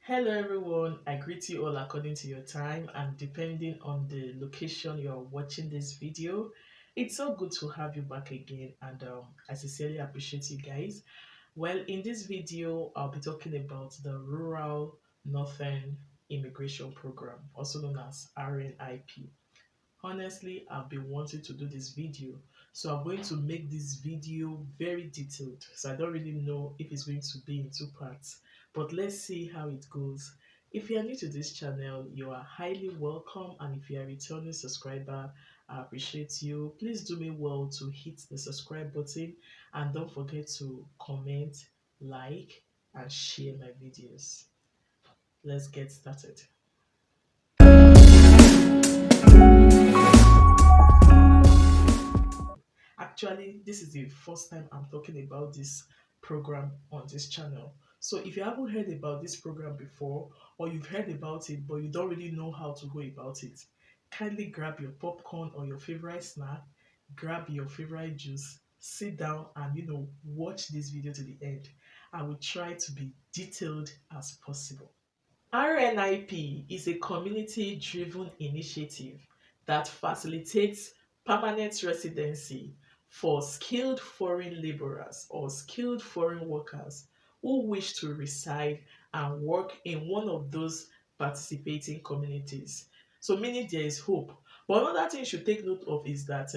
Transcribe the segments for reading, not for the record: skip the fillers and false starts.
Hello everyone, I greet you all according to your time and depending on the location you are watching this video. It's so good to have you back again and I sincerely appreciate you guys. Well, in this video, I'll be talking about the Rural Northern Immigration Program, also known as RNIP. Honestly, I've been wanting to do this video, so I'm going to make this video very detailed. So I don't really know if it's going to be in two parts, but let's see how it goes. If you are new to this channel, you are highly welcome, and if you are a returning subscriber, I appreciate you. Please do me well to hit the subscribe button and don't forget to comment, like, and share my videos. Let's get started. Actually, this is the first time I'm talking about this program on this channel. So if you haven't heard about this program before, or you've heard about it but you don't really know how to go about it, kindly grab your popcorn or your favorite snack, grab your favorite juice, sit down and watch this video to the end. I will try to be detailed as possible. RNIP is a community-driven initiative that facilitates permanent residency for skilled foreign laborers or skilled foreign workers who wish to reside and work in one of those participating communities. So, meaning there is hope. But another thing you should take note of is that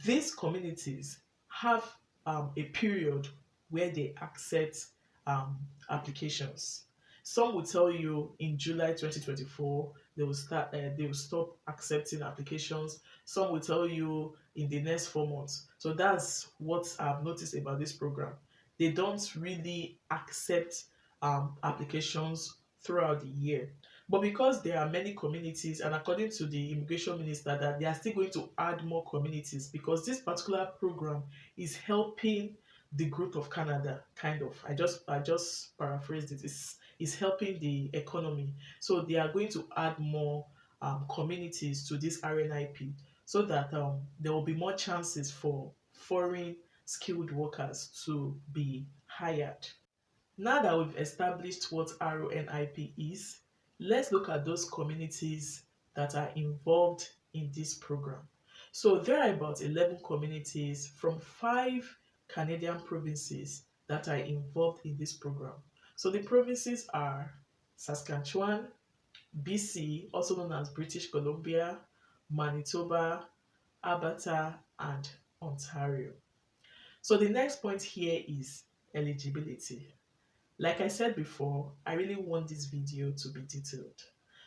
these communities have a period where they accept um, applications. Some will tell you in July 2024 they will stop accepting applications. Some will tell you in the next 4 months. So that's what I've noticed about this program. They don't really accept applications throughout the year. But because there are many communities, and according to the immigration minister, that they are still going to add more communities because this particular program is helping the growth of Canada, kind of. I just paraphrased it. It's helping the economy. So they are going to add more communities to this RNIP so that there will be more chances for foreign skilled workers to be hired. Now that we've established what RONIP is, let's look at those communities that are involved in this program. So there are about 11 communities from 5 Canadian provinces that are involved in this program. So the provinces are Saskatchewan, BC, also known as British Columbia, Manitoba, Alberta, and Ontario. So the next point here is eligibility. Like I said before, I really want this video to be detailed.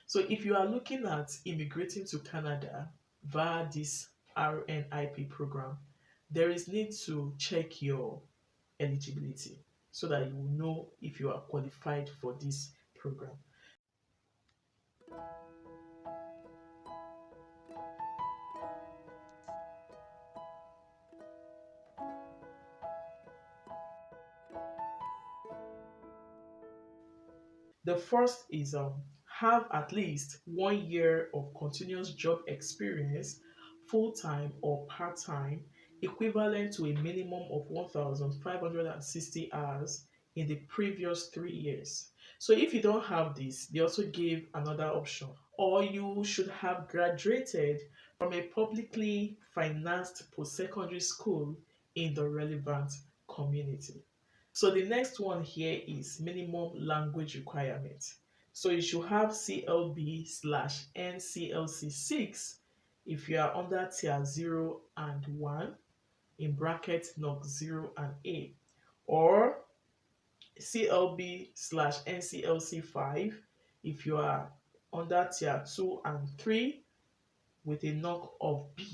So if you are looking at immigrating to Canada via this RNIP program, there is need to check your eligibility so that you will know if you are qualified for this program. The first is have at least 1 year of continuous job experience, full time or part time, equivalent to a minimum of 1,560 hours in the previous 3 years. So if you don't have this, they also give another option. Or you should have graduated from a publicly financed post secondary school in the relevant community. So the next one here is minimum language requirement. So you should have CLB/NCLC 6 if you are under tier 0 and 1 in brackets NOC 0 and A, or CLB/NCLC 5 if you are under tier 2 and 3 with a knock of B.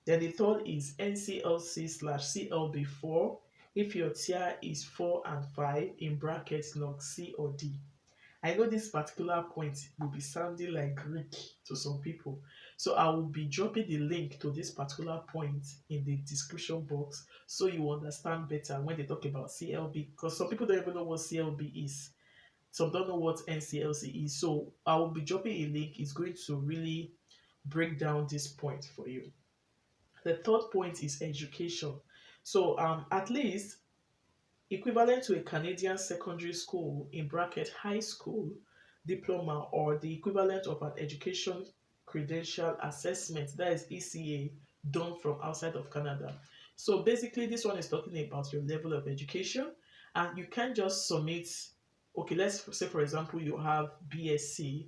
Then the third is NCLC/CLB4 if your tier is 4 and 5 in brackets log C or D. I know this particular point will be sounding like Greek to some people. So I will be dropping the link to this particular point in the description box so you understand better when they talk about CLB, because some people don't even know what CLB is. Some don't know what NCLC is. So I will be dropping a link. It's going to really break down this point for you. The third point is education. So at least equivalent to a Canadian secondary school in bracket high school diploma or the equivalent of an education credential assessment, that is ECA, done from outside of Canada. So basically this one is talking about your level of education, and you can't just submit, okay, let's say for example you have BSc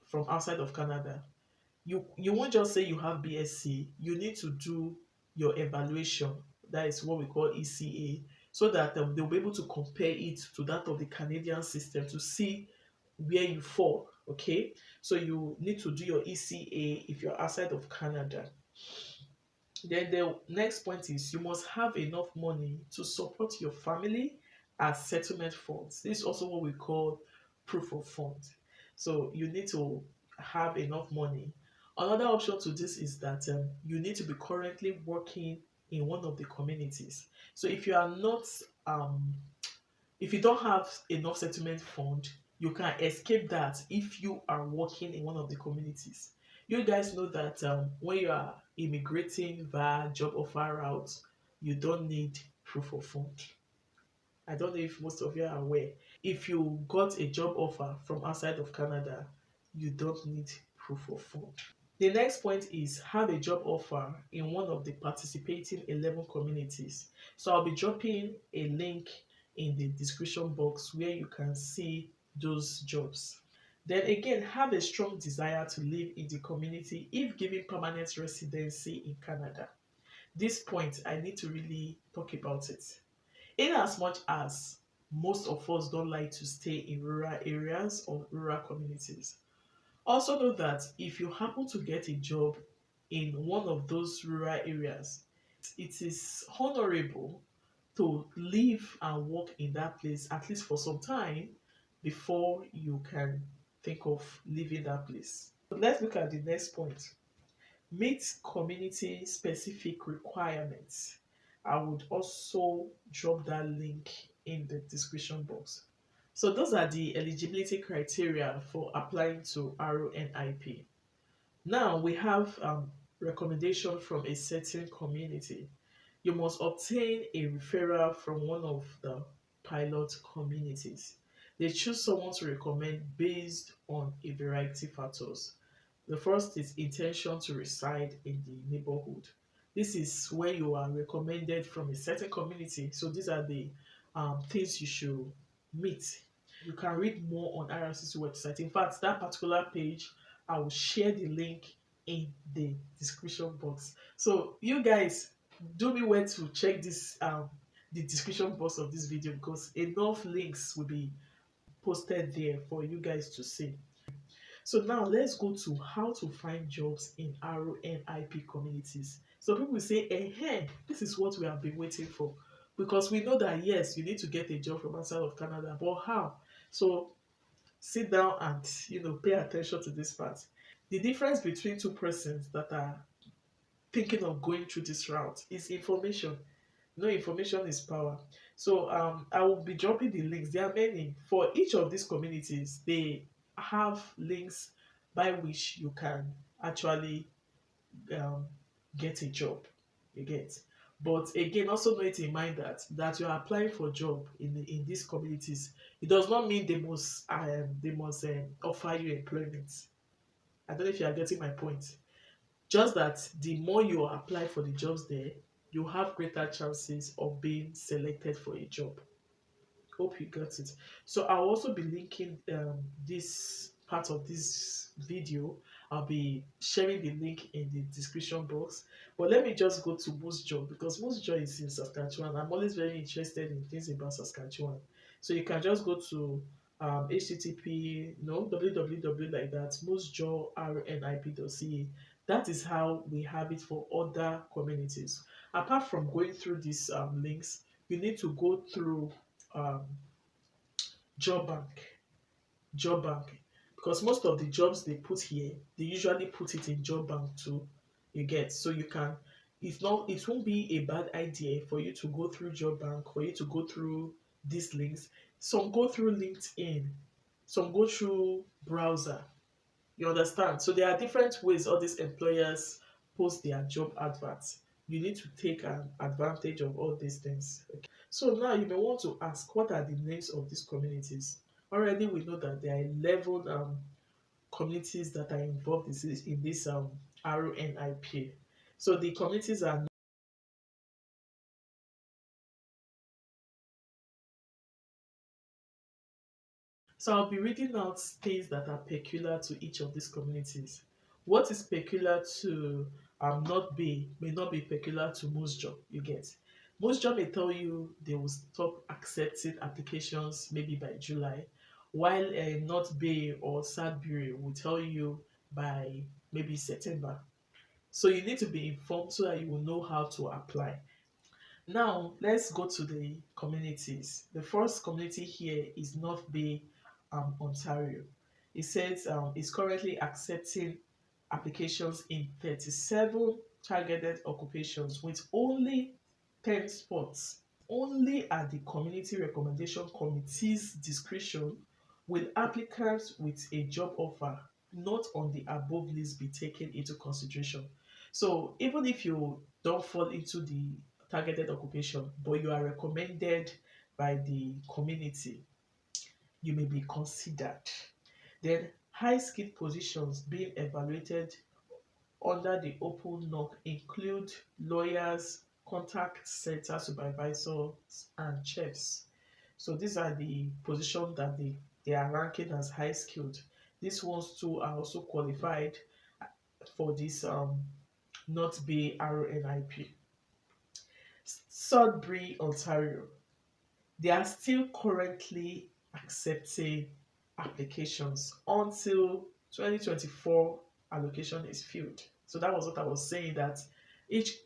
from outside of Canada. You won't just say you have BSc, you need to do your evaluation. That is what we call ECA, so that they'll be able to compare it to that of the Canadian system to see where you fall. Okay, so you need to do your ECA if you're outside of Canada. Then the next point is you must have enough money to support your family as settlement funds. This is also what we call proof of funds. So you need to have enough money. Another option to this is that you need to be currently working in one of the communities. So if you are not, if you don't have enough settlement fund, you can escape that if you are working in one of the communities. You guys know that when you are immigrating via job offer route, you don't need proof of fund. I don't know if most of you are aware. If you got a job offer from outside of Canada, you don't need proof of fund. The next point is have a job offer in one of the participating 11 communities. So I'll be dropping a link in the description box where you can see those jobs. Then again, have a strong desire to live in the community if given permanent residency in Canada. This point, I need to really talk about it. In as much as most of us don't like to stay in rural areas or rural communities, also know that if you happen to get a job in one of those rural areas, it is honorable to live and work in that place at least for some time before you can think of leaving that place. But let's look at the next point. Meet community specific requirements. I would also drop that link in the description box. So those are the eligibility criteria for applying to RNIP. Now we have recommendation from a certain community. You must obtain a referral from one of the pilot communities. They choose someone to recommend based on a variety of factors. The first is intention to reside in the neighborhood. This is where you are recommended from a certain community. So these are the things you should meet. You can read more on IRCC website. In fact, that particular page, I will share the link in the description box. So you guys, do me well to check this the description box of this video, because enough links will be posted there for you guys to see. So now let's go to how to find jobs in RNIP communities. So people say, this is what we have been waiting for. Because we know that yes, you need to get a job from outside of Canada, but how? So sit down and pay attention to this part. The difference between two persons that are thinking of going through this route is information. No, information is power. So I will be dropping the links. There are many. For each of these communities, they have links by which you can actually um, get a job. You get. But again, also know it in mind that you are applying for a job in these communities. It does not mean they must offer you employment. I don't know if you are getting my point. Just that the more you apply for the jobs there, you have greater chances of being selected for a job. Hope you got it. So I'll also be linking this part of this video. I'll be sharing the link in the description box. But let me just go to Moose Jaw, because Moose Jaw is in Saskatchewan. I'm always very interested in things about Saskatchewan. So you can just go to http www like that moosejawrnip.ca. That is how we have it for other communities. Apart from going through these links, you need to go through um, job bank job bank, because most of the jobs they put here, they usually put it in job bank too. You get. So you can, it won't be a bad idea for you to go through job bank, for you to go through these links. Some go through LinkedIn, some go through browser. You understand? So there are different ways all these employers post their job adverts. You need to take an advantage of all these things. Okay. So now you may want to ask, what are the names of these communities? Already we know that there are 11 communities that are involved in this RNIP. So the communities are. So I'll be reading out things that are peculiar to each of these communities. What is peculiar to North Bay may not be peculiar to Moose you get. Moose may tell you they will stop accepting applications maybe by July, while North Bay or Sudbury will tell you by maybe September. So you need to be informed so that you will know how to apply. Now, let's go to the communities. The first community here is North Bay, Ontario. It says it's currently accepting applications in 37 targeted occupations with only 10 spots. Only at the Community Recommendation Committee's discretion will applicants with a job offer not on the above list be taken into consideration. So even if you don't fall into the targeted occupation, but you are recommended by the community, you may be considered. Then high skilled positions being evaluated under the open knock include lawyers, contact center supervisors, and chefs. So these are the positions that they are ranking as high skilled. These ones too are also qualified for this North Bay RNIP. Sudbury, Ontario. They are still currently accepting applications until 2024 allocation is filled. So that was what I was saying, that each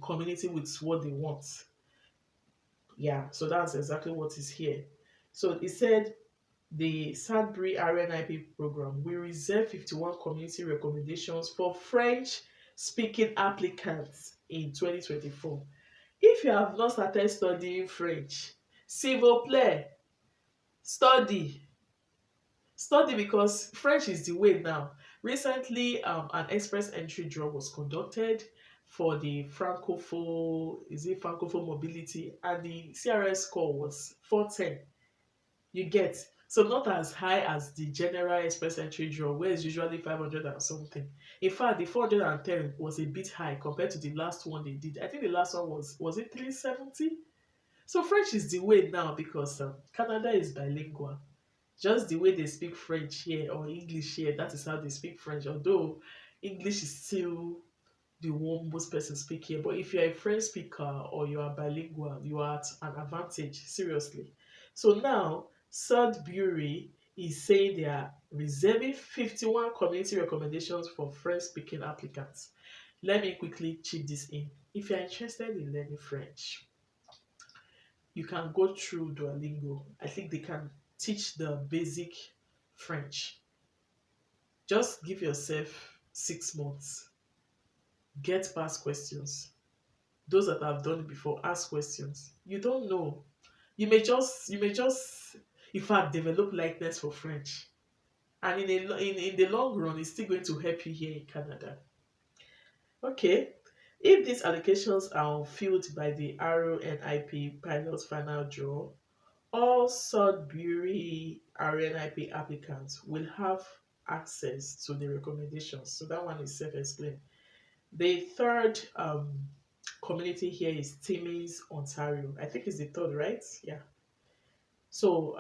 community with what they want. Yeah, so that's exactly what is here. So it said the Sudbury RNIP program will reserve 51 community recommendations for French speaking applicants in 2024. If you have not started studying French, s'il vous plaît, study. Study, because French is the way now. Recently, an express entry draw was conducted for the Francophone mobility, and the CRS score was 410. You get, so not as high as the general express entry draw, where it's usually 500 and something. In fact, the 410 was a bit high compared to the last one they did. I think the last one was it 370? So French is the way now, because Canada is bilingual. Just the way they speak French here or English here, that is how they speak French. Although English is still the one most persons speak here. But if you're a French speaker or you are bilingual, you are at an advantage, seriously. So now, Sudbury is saying they are reserving 51 community recommendations for French speaking applicants. Let me quickly chip this in. If you're interested in learning French, you can go through Duolingo. I think they can teach the basic French. Just give yourself 6 months. Get past questions. Those that have done it before, ask questions. You don't know. You may just in fact develop likeness for French. And in the long run, it's still going to help you here in Canada. Okay. If these allocations are filled by the RNIP pilot final draw, all Sudbury RNIP applicants will have access to the recommendations. So that one is self-explained. The third community here is Timmins, Ontario. I think it's the third, right? Yeah. So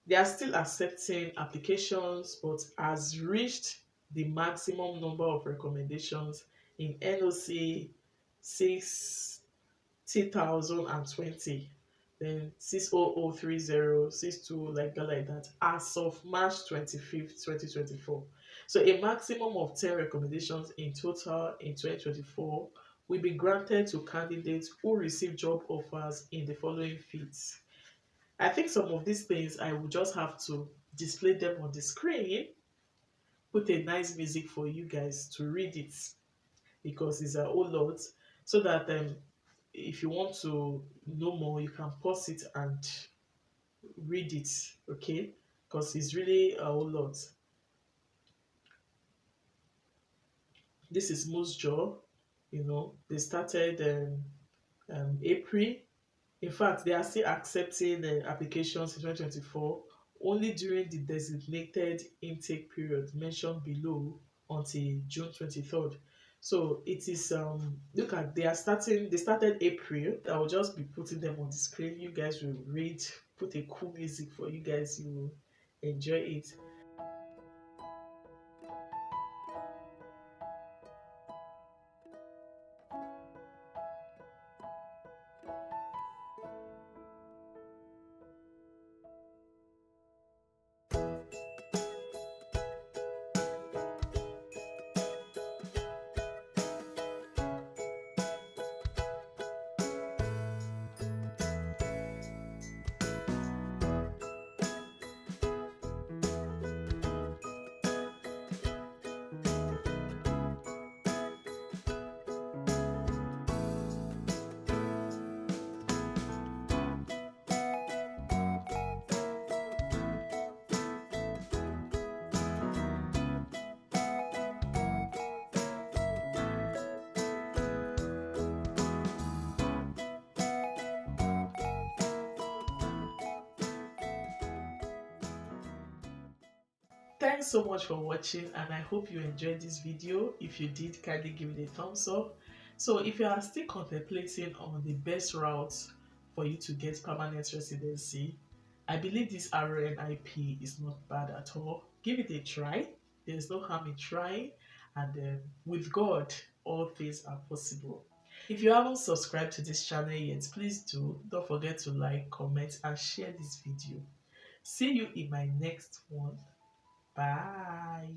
they are still accepting applications, but has reached the maximum number of recommendations in NOC 6020, then 6003062, like that, as of March 25th, 2024. So a maximum of 10 recommendations in total in 2024 will be granted to candidates who receive job offers in the following fields. I think some of these things I will just have to display them on the screen, put a nice music for you guys to read it, because it's a whole lot, so that if you want to know more, you can pause it and read it, okay? Because it's really a whole lot. This is Moose Jaw. They started April. In fact, they are still accepting applications in 2024 only during the designated intake period mentioned below until June 23rd. So it is look at they started April. I will just be putting them on the screen. You guys will read, put a cool music for you guys, you will enjoy it. Thanks so much for watching, and I hope you enjoyed this video. If you did, kindly give it a thumbs up. So if you are still contemplating on the best route for you to get permanent residency, I believe this RNIP is not bad at all. Give it a try. There's no harm in trying, and with God, all things are possible. If you haven't subscribed to this channel yet, please do. Don't forget to like, comment, and share this video. See you in my next one. Bye.